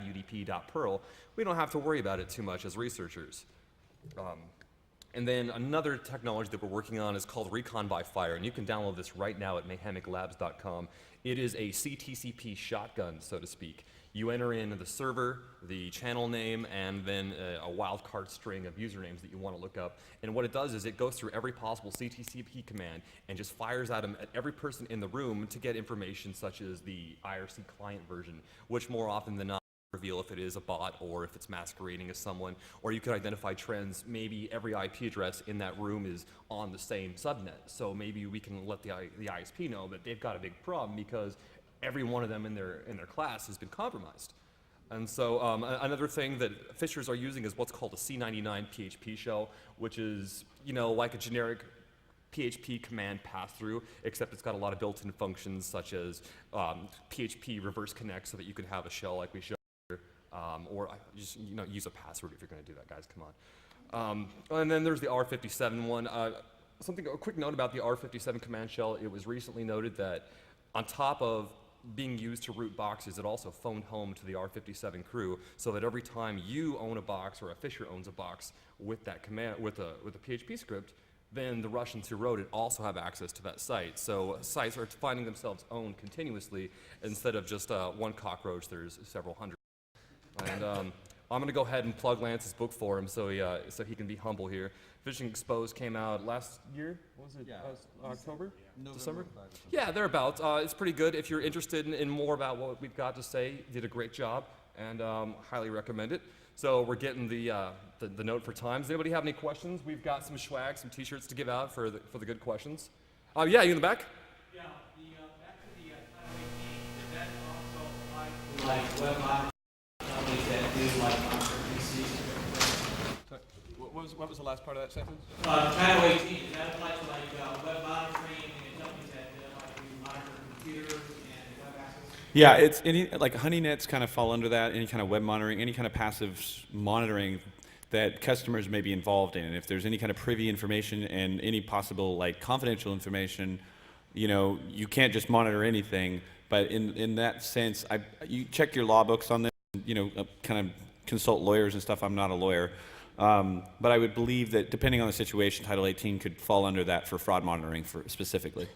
udp.perl, we don't have to worry about it too much as researchers. And then another technology that we're working on is called Recon by Fire, and you can download this right now at mayhamiclabs.com. It is a CTCP shotgun, so to speak. You enter in the server, the channel name, and then a wildcard string of usernames that you want to look up. And what it does is it goes through every possible CTCP command and just fires at them at every person in the room to get information such as the IRC client version, which more often than not reveal if it is a bot or if it's masquerading as someone, or you can identify trends. Maybe every IP address in that room is on the same subnet, so maybe we can let the ISP know that they've got a big problem because every one of them in their class has been compromised. And so another thing that phishers are using is what's called a C99 PHP shell, which is like a generic PHP command pass-through, except it's got a lot of built-in functions such as PHP reverse connect, so that you can have a shell like we showed here, or just use a password if you're going to do that, guys. Come on. And then there's the R57 one. A quick note about the R57 command shell. It was recently noted that on top of being used to root boxes, it also phoned home to the R57 crew, so that every time you own a box or a Fisher owns a box with that command, with a PHP script, then the Russians who wrote it also have access to that site. So sites are finding themselves owned continuously instead of just one cockroach. There's several hundred. And I'm going to go ahead and plug Lance's book for him so he can be humble here. Phishing Exposed came out last year. What was it? Yeah. October? November, December? Yeah, thereabouts. It's pretty good. If you're interested in more about what we've got to say, you did a great job, and highly recommend it. So we're getting the note for time. Does anybody have any questions? We've got some swag, some T-shirts to give out for the good questions. Yeah, you in the back? Yeah, back to the Title 18, does that also apply to like web companies that do like PCs? What was the last part of that sentence? Title 18, does that apply to like web monitoring and companies that like do monitor computers and web access? Yeah, it's any, like honeynets kind of fall under that, any kind of web monitoring, any kind of passive monitoring that customers may be involved in. And if there's any kind of privy information and any possible like confidential information, you can't just monitor anything. But in that sense, you check your law books on this, kind of consult lawyers and stuff. I'm not a lawyer. But I would believe that depending on the situation, Title 18 could fall under that for fraud monitoring specifically.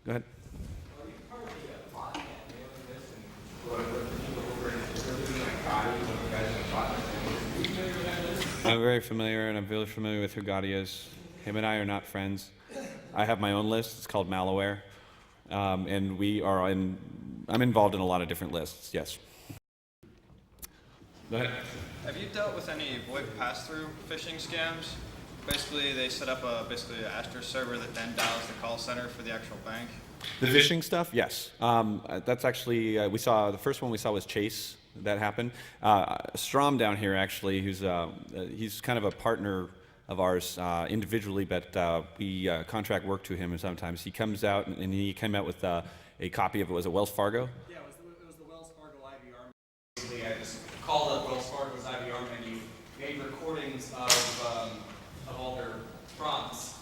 Go ahead. I'm very familiar, and I'm really familiar with who Gotti is. Him and I are not friends. I have my own list. It's called Malware, and I'm involved in a lot of different lists. Yes. Go ahead. Have you dealt with any VoIP pass-through phishing scams? Basically, they set up an Astra server that then dials the call center for the actual bank. The phishing stuff, yes. That's actually the first one we saw was Chase. That happened. Strom down here actually, he's kind of a partner of ours individually, but we contract work to him, and sometimes he comes out and he came out with a copy of was it Wells Fargo? Yeah, it was the Wells Fargo IVR. Basically, I just called up Wells Fargo's IVR menu, made recordings of all their prompts,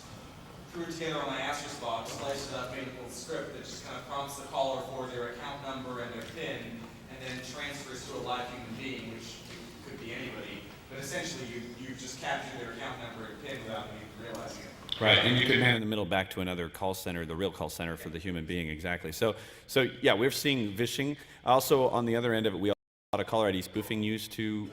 threw it together on my Asterisk box, sliced it up, made a little script that just kind of prompts the caller for their account number and their PIN, and then transfers to a live human being, which could be anybody. But essentially, you just capture their account number and PIN without even realizing it. Right, and you could man in the middle back to another call center, the real call center for the human being, exactly. So yeah, we're seeing phishing. Also, on the other end of it, we also have a lot of caller ID spoofing used to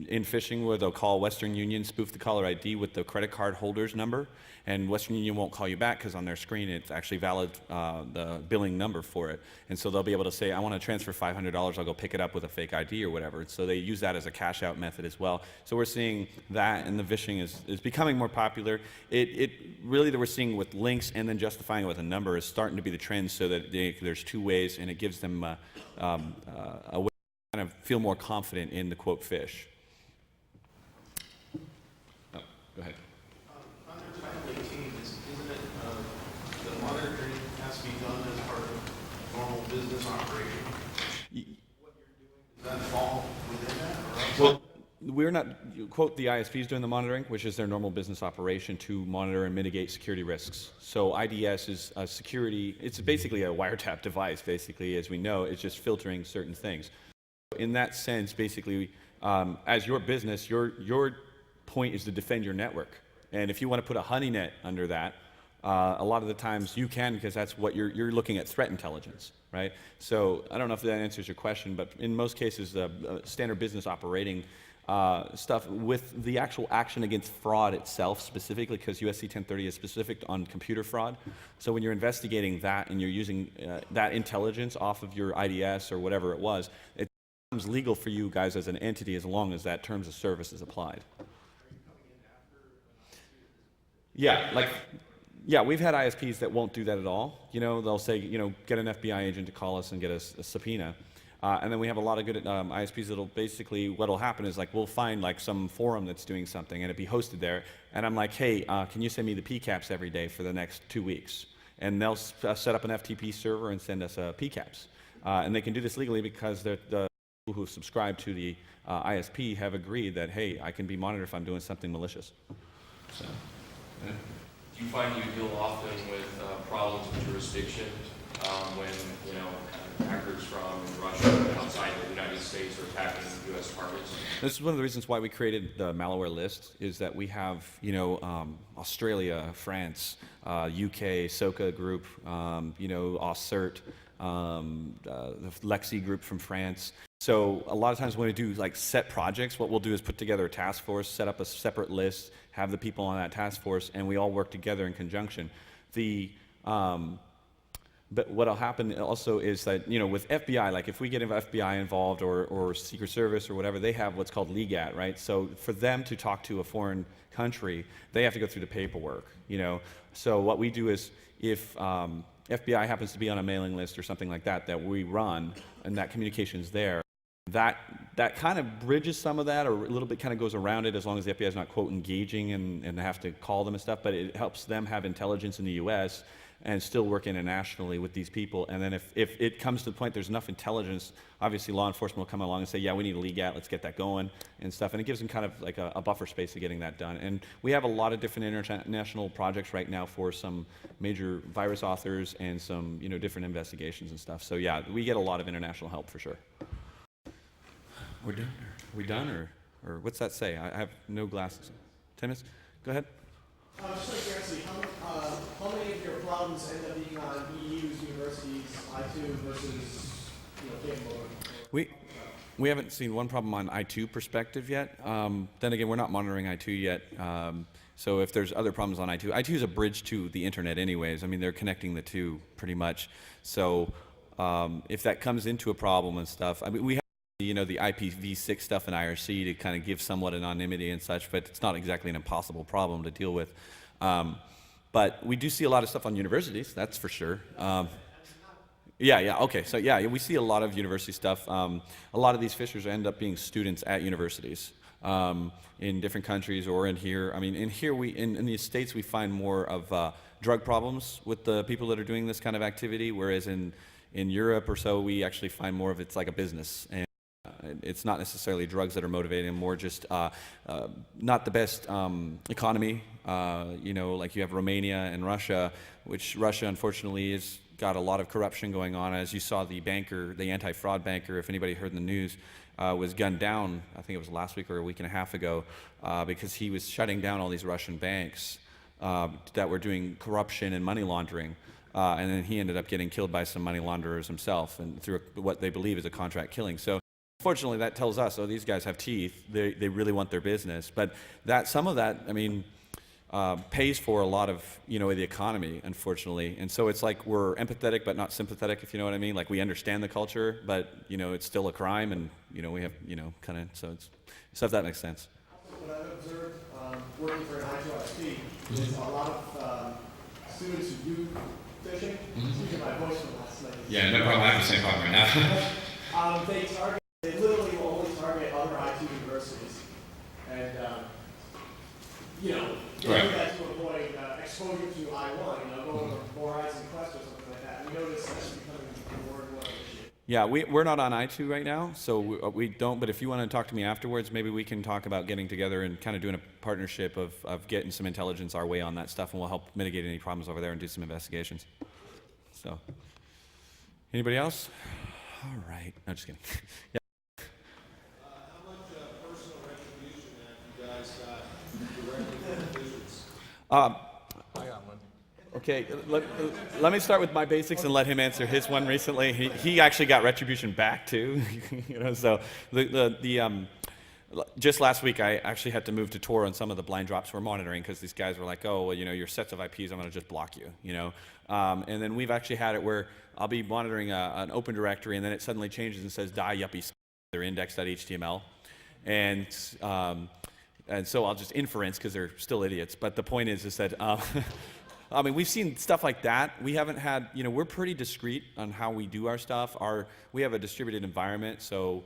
in phishing, where they'll call Western Union, spoof the caller ID with the credit card holder's number, and Western Union won't call you back because on their screen it's actually valid the billing number for it. And so they'll be able to say, I want to transfer $500, I'll go pick it up with a fake ID or whatever. So they use that as a cash out method as well. So we're seeing that, and the phishing is becoming more popular. It really that we're seeing with links and then justifying it with a number is starting to be the trend, so that there's two ways, and it gives them a way to kind of feel more confident in the quote phish. Oh, go ahead. Under Title 18, isn't it the monitoring has to be done as part of normal business operation? What you're doing, does that fall within that? Or Well, we're not, quote, the ISPs doing the monitoring, which is their normal business operation to monitor and mitigate security risks. So IDS is a security, it's basically a wiretap device, basically, as we know. It's just filtering certain things. In that sense, basically, as your business, your point is to defend your network. And if you want to put a honey net under that, a lot of the times you can, because that's what you're looking at threat intelligence, right? So I don't know if that answers your question, but in most cases, standard business operating stuff with the actual action against fraud itself, specifically because USC 1030 is specific on computer fraud. So when you're investigating that and you're using that intelligence off of your IDS or whatever it was, it becomes legal for you guys as an entity as long as that terms of service is applied. Yeah, we've had ISPs that won't do that at all. They'll say, get an FBI agent to call us and get us a subpoena. And then we have a lot of good ISPs that'll basically, what'll happen is we'll find some forum that's doing something and it'll be hosted there. And I'm like, hey, can you send me the PCAPs every day for the next 2 weeks? And they'll set up an FTP server and send us PCAPs. And they can do this legally because the who subscribe to the ISP have agreed that, hey, I can be monitored if I'm doing something malicious. So, yeah. Do you find you deal often with problems with jurisdiction when, you know, hackers from Russia outside the United States are attacking U.S. targets? This is one of the reasons why we created the malware list, is that we have, you know, Australia, France, UK, SOCA group, you know, Aucert, the Lexi group from France. So a lot of times when we do like set projects, what we'll do is put together a task force, set up a separate list, have the people on that task force, and we all work together in conjunction. But what'll happen also is that, you know, with FBI, like if we get FBI involved or Secret Service or whatever, they have what's called legat, right? So for them to talk to a foreign country, they have to go through the paperwork, you know? So what we do is if FBI happens to be on a mailing list or something like that that we run, and that communication's there, that kind of bridges some of that, or a little bit kind of goes around it, as long as the FBI is not, quote, engaging and have to call them and stuff, but it helps them have intelligence in the US and still work internationally with these people. And then if it comes to the point there's enough intelligence, obviously law enforcement will come along and say, yeah, we need a legat, let's get that going and stuff. And it gives them kind of like a buffer space of getting that done. And we have a lot of different international projects right now for some major virus authors and some, you know, different investigations and stuff. So yeah, we get a lot of international help for sure. We're done? Are we done, or what's that say? I have no glasses. 10 minutes? Go ahead. Just out of curiosity, how many of your problems end up being on EU's universities, I2 versus, you know, Kimono? We haven't seen one problem on I2 perspective yet. Then again, we're not monitoring I2 yet. So if there's other problems on I2, I2 is a bridge to the internet anyways. I mean, they're connecting the two pretty much. So if that comes into a problem and stuff, I mean, we have, you know, the IPv6 stuff in IRC to kind of give somewhat anonymity and such, but it's not exactly an impossible problem to deal with. But we do see a lot of stuff on universities, that's for sure. Yeah, okay, so yeah, we see a lot of university stuff. A lot of these phishers end up being students at universities in different countries or in here. I mean, in the States, we find more of drug problems with the people that are doing this kind of activity, whereas in Europe or so, we actually find more of it's like a business. And it's not necessarily drugs that are motivating, more just not the best economy. You know, like you have Romania and Russia, which Russia unfortunately has got a lot of corruption going on. As you saw, the banker, the anti-fraud banker, if anybody heard in the news, was gunned down, I think it was last week or a week and a half ago, because he was shutting down all these Russian banks that were doing corruption and money laundering. And then he ended up getting killed by some money launderers himself, and through what they believe is a contract killing. So unfortunately, that tells us, oh, these guys have teeth. They really want their business. But some of that, I mean, pays for a lot of, you know, the economy, unfortunately. And so it's like we're empathetic but not sympathetic, if you know what I mean. Like we understand the culture, but, you know, it's still a crime, and, you know, we have, you know, kind of, so if that makes sense. What I've observed working for an I2ISP is a lot of students who do phishing, excuse me, my voice from last night. Yeah, no problem. I have the same problem right now. They literally will only target other I2 universities, and you know, they do that to avoid exposure to I1. You know, going to Horizon Quest or something like that. We notice that's becoming more and more of an issue. Yeah, we're not on I2 right now, so we don't. But if you want to talk to me afterwards, maybe we can talk about getting together and kind of doing a partnership of getting some intelligence our way on that stuff, and we'll help mitigate any problems over there and do some investigations. So, anybody else? All right. No, just kidding. Yeah. I got one. Okay, let me start with my basics and let him answer his one recently. He actually got retribution back too. You know, so just last week I actually had to move to Tor on some of the blind drops we're monitoring, because these guys were like, oh, well, you know, your sets of IPs, I'm going to just block you. You know, and then we've actually had it where I'll be monitoring an open directory, and then it suddenly changes and says die yuppie, they're index.html, and so I'll just inference because they're still idiots. But the point is that, I mean, we've seen stuff like that. We haven't had, you know, we're pretty discreet on how we do our stuff. We have a distributed environment, so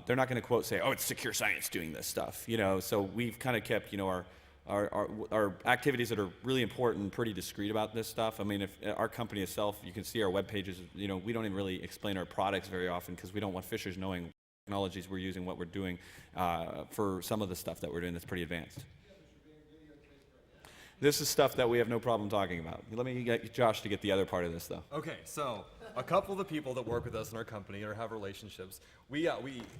they're not going to quote say, oh, it's secure science doing this stuff, you know. So we've kind of kept, you know, our activities that are really important pretty discreet about this stuff. I mean, if our company itself, you can see our web pages, you know, we don't even really explain our products very often because we don't want phishers knowing technologies we're using, what we're doing for some of the stuff that we're doing that's pretty advanced. This is stuff that we have no problem talking about. Let me get Josh to get the other part of this, though. Okay, so a couple of the people that work with us in our company or have relationships, we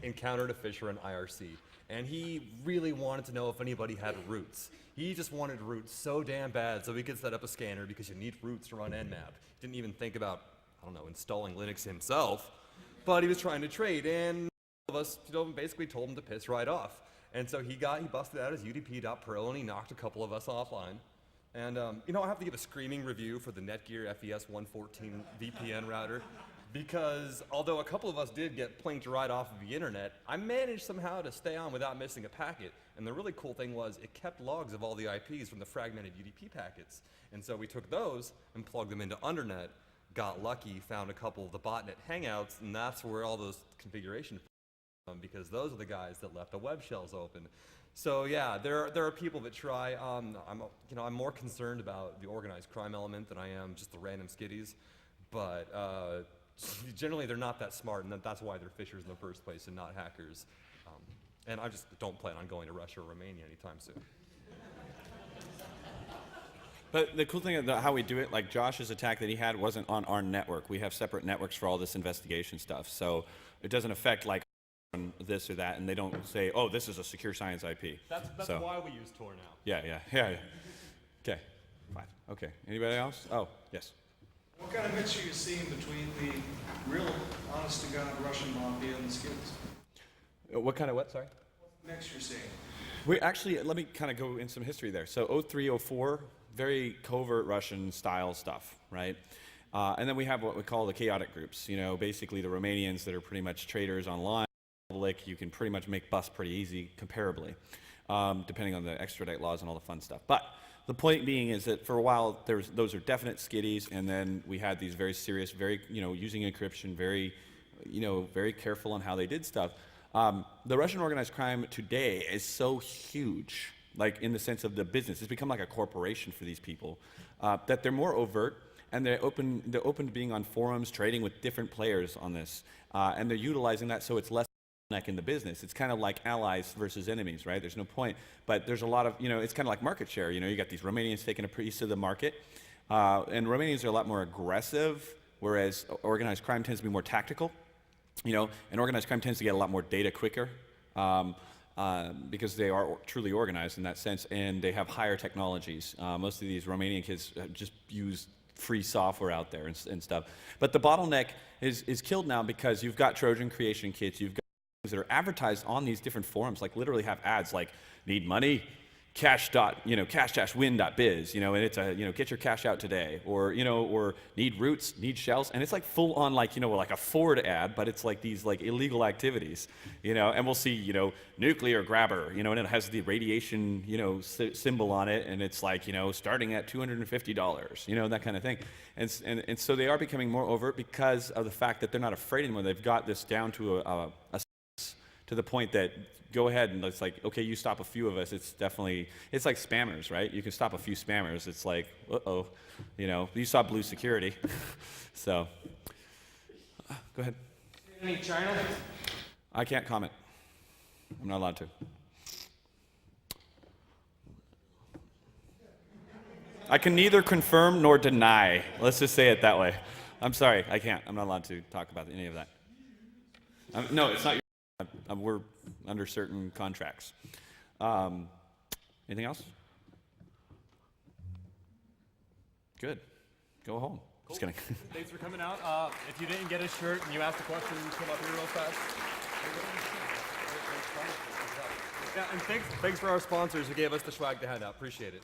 encountered a Fisher in IRC, and he really wanted to know if anybody had roots. He just wanted roots so damn bad so he could set up a scanner because you need roots to run Nmap. Didn't even think about, I don't know, installing Linux himself, but he was trying to trade, and all of us basically told him to piss right off. And so he busted out his udp.pro and he knocked a couple of us offline. And I have to give a screaming review for the Netgear FES 114 VPN router because although a couple of us did get plinked right off of the internet, I managed somehow to stay on without missing a packet. And the really cool thing was it kept logs of all the IPs from the fragmented UDP packets. And so we took those and plugged them into Undernet, got lucky, found a couple of the BotNet hangouts, and that's where all those configurations because those are the guys that left the web shells open. So yeah, there are people that try. I'm more concerned about the organized crime element than I am just the random skiddies. But generally, they're not that smart, and that's why they're phishers in the first place and not hackers. And I just don't plan on going to Russia or Romania anytime soon. But the cool thing about how we do it, like Josh's attack that he had wasn't on our network. We have separate networks for all this investigation stuff, so it doesn't affect like this or that, and they don't say, oh, this is a secure science IP. That's so, why we use Tor now. Yeah. Okay, fine. Okay, anybody else? Oh, yes. What kind of mix are you seeing between the real, honest-to-God Russian mafia and the skids? What kind of what, sorry? What mix you're seeing? We actually, let me kind of go in some history there. So 03, 04, very covert Russian style stuff, right? And then we have what we call the chaotic groups, basically the Romanians that are pretty much traders online. You can pretty much make busts pretty easy comparably, depending on the extradite laws and all the fun stuff. But the point being is that for a while, those are definite skiddies, and then we had these very serious, very, using encryption, very, very careful on how they did stuff. The Russian organized crime today is so huge, like in the sense of the business. It's become like a corporation for these people, that they're more overt, and they're open to being on forums, trading with different players on this, and they're utilizing that so it's less in the business. It's kind of like allies versus enemies, right? There's no point, but there's a lot of, it's kind of like market share. You got these Romanians taking a piece of the market, and Romanians are a lot more aggressive, whereas organized crime tends to be more tactical, and organized crime tends to get a lot more data quicker, because they are truly organized in that sense, and they have higher technologies. Most of these Romanian kids just use free software out there and stuff. But the bottleneck is killed now because you've got Trojan creation kits, you've got that are advertised on these different forums, like literally have ads like need money, cash-win.biz, and it's a, get your cash out today, or, or need roots, need shells, and it's like full on like, like a Ford ad, but it's like these like illegal activities, and we'll see, nuclear grabber, and it has the radiation, symbol on it, and it's like, starting at $250, that kind of thing. And so they are becoming more overt because of the fact that they're not afraid anymore. They've got this down to to the point that go ahead and it's like, okay, you stop a few of us, it's like spammers, right? You can stop a few spammers, it's like, uh-oh, you saw blue security. So, go ahead. Any China? I can't comment. I'm not allowed to. I can neither confirm nor deny. Let's just say it that way. I'm sorry, I can't. I'm not allowed to talk about any of that. No, it's not your. We're under certain contracts. Anything else? Good. Go home. Cool. Just kidding. Thanks for coming out. If you didn't get a shirt and you asked a question, come up here real fast. Yeah, and thanks for our sponsors who gave us the swag to hand out. Appreciate it.